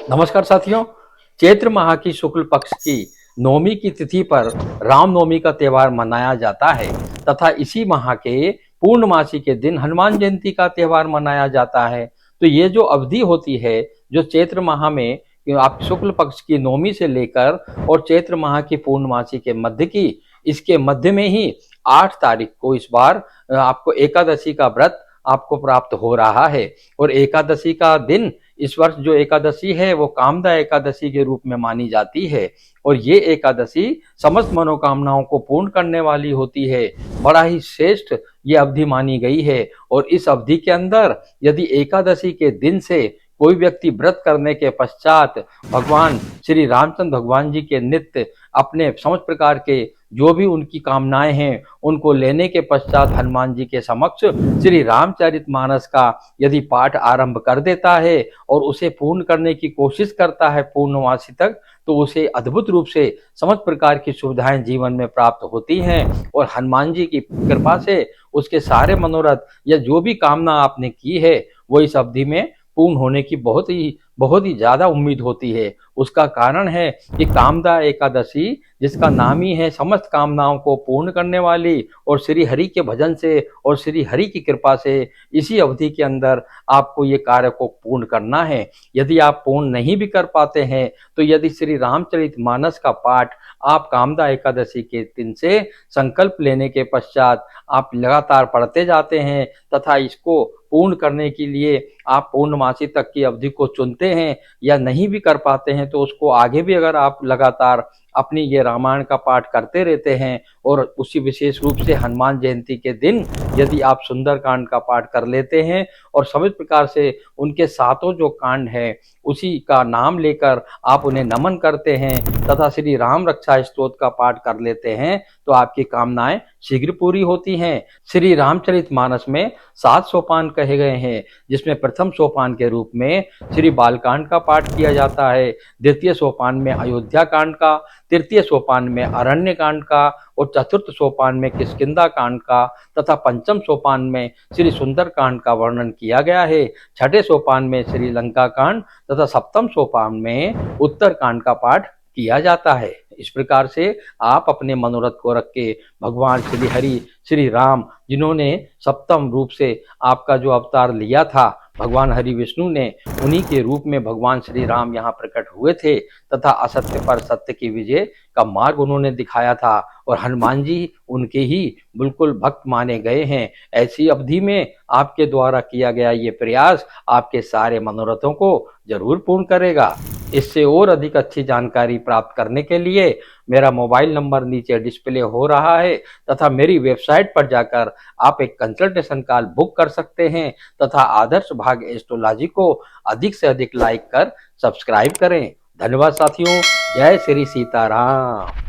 नमस्कार साथियों। चैत्र माह की शुक्ल पक्ष की नवमी की तिथि पर रामनवमी का त्यौहार मनाया जाता है तथा इसी माह के पूर्णमासी के दिन हनुमान जयंती का त्यौहार मनाया जाता है। तो ये जो अवधि होती है, जो चैत्र माह में आप शुक्ल पक्ष की नवमी से लेकर और चैत्र माह की पूर्णमासी के मध्य की, इसके मध्य में ही 8 तारीख को इस बार आपको एकादशी का व्रत आपको प्राप्त हो रहा है। और एकादशी का दिन, इस वर्ष जो एकादशी है वो कामदा एकादशी के रूप में मानी जाती है और ये एकादशी समस्त मनोकामनाओं को पूर्ण करने वाली होती है। बड़ा ही श्रेष्ठ ये अवधि मानी गई है। और इस अवधि के अंदर यदि एकादशी के दिन से कोई व्यक्ति व्रत करने के पश्चात भगवान श्री रामचंद्र भगवान जी के नित्य अपने समस्त प्रकार के जो भी उनकी कामनाएं हैं उनको लेने के पश्चात हनुमान जी के समक्ष श्री रामचरितमानस का यदि पाठ आरंभ कर देता है और उसे पूर्ण करने की कोशिश करता है पूर्णमासी तक, तो उसे अद्भुत रूप से समस्त प्रकार की सुविधाएं जीवन में प्राप्त होती हैं। और हनुमान जी की कृपा से उसके सारे मनोरथ या जो भी कामना आपने की है वो इस अवधि में पूर्ण होने की बहुत ही ज्यादा उम्मीद होती है। उसका कारण है कि कामदा एकादशी, जिसका नाम ही है समस्त कामनाओं को पूर्ण करने वाली, और श्री हरि के भजन से और श्री हरि की कृपा से इसी अवधि के अंदर आपको ये कार्य को पूर्ण करना है। यदि आप पूर्ण नहीं भी कर पाते हैं तो यदि श्री रामचरितमानस का पाठ आप कामदा एकादशी के दिन से संकल्प लेने के पश्चात आप लगातार पढ़ते जाते हैं तथा इसको पूर्ण करने के लिए आप पूर्णमासी तक की अवधि को चुनते हैं या नहीं भी कर पाते हैं, तो उसको आगे भी अगर आप लगातार अपनी ये रामायण का पाठ करते रहते हैं और उसी विशेष रूप से हनुमान जयंती के दिन यदि आप सुंदरकांड का पाठ कर लेते हैं और सभी प्रकार से उनके सातों जो कांड हैं उसी का नाम लेकर आप उन्हें नमन करते हैं तथा श्री राम रक्षा स्तोत्र का पाठ कर लेते हैं, तो आपकी कामनाएं शीघ्र पूरी होती हैं। श्री रामचरितमानस में 7 सोपान कहे गए हैं, जिसमें प्रथम सोपान के रूप में श्री बालकांड का पाठ किया जाता है, द्वितीय सोपान में अयोध्या कांड का, तृतीय सोपान में अरण्य कांड का और चतुर्थ सोपान में किष्किंधा कांड का तथा पंचम सोपान में श्री सुंदर कांड का वर्णन किया गया है। छठे सोपान में श्री लंका कांड तथा सप्तम सोपान में उत्तर कांड का पाठ किया जाता है। इस प्रकार से आप अपने मनोरथ को रख के भगवान श्री हरि श्री राम, जिन्होंने सप्तम रूप से आपका जो अवतार लिया था, भगवान हरि विष्णु ने उन्हीं के रूप में भगवान श्री राम यहाँ प्रकट हुए थे तथा असत्य पर सत्य की विजय का मार्ग उन्होंने दिखाया था और हनुमान जी उनके ही बिल्कुल भक्त माने गए हैं। ऐसी अवधि में आपके द्वारा किया गया ये प्रयास आपके सारे मनोरथों को जरूर पूर्ण करेगा। इससे और अधिक अच्छी जानकारी प्राप्त करने के लिए मेरा मोबाइल नंबर नीचे डिस्प्ले हो रहा है तथा मेरी वेबसाइट पर जाकर आप एक कंसल्टेशन कॉल बुक कर सकते हैं तथा आदर्श भाग एस्ट्रोलॉजी को अधिक से अधिक लाइक कर सब्सक्राइब करें। धन्यवाद साथियों। जय श्री सीताराम।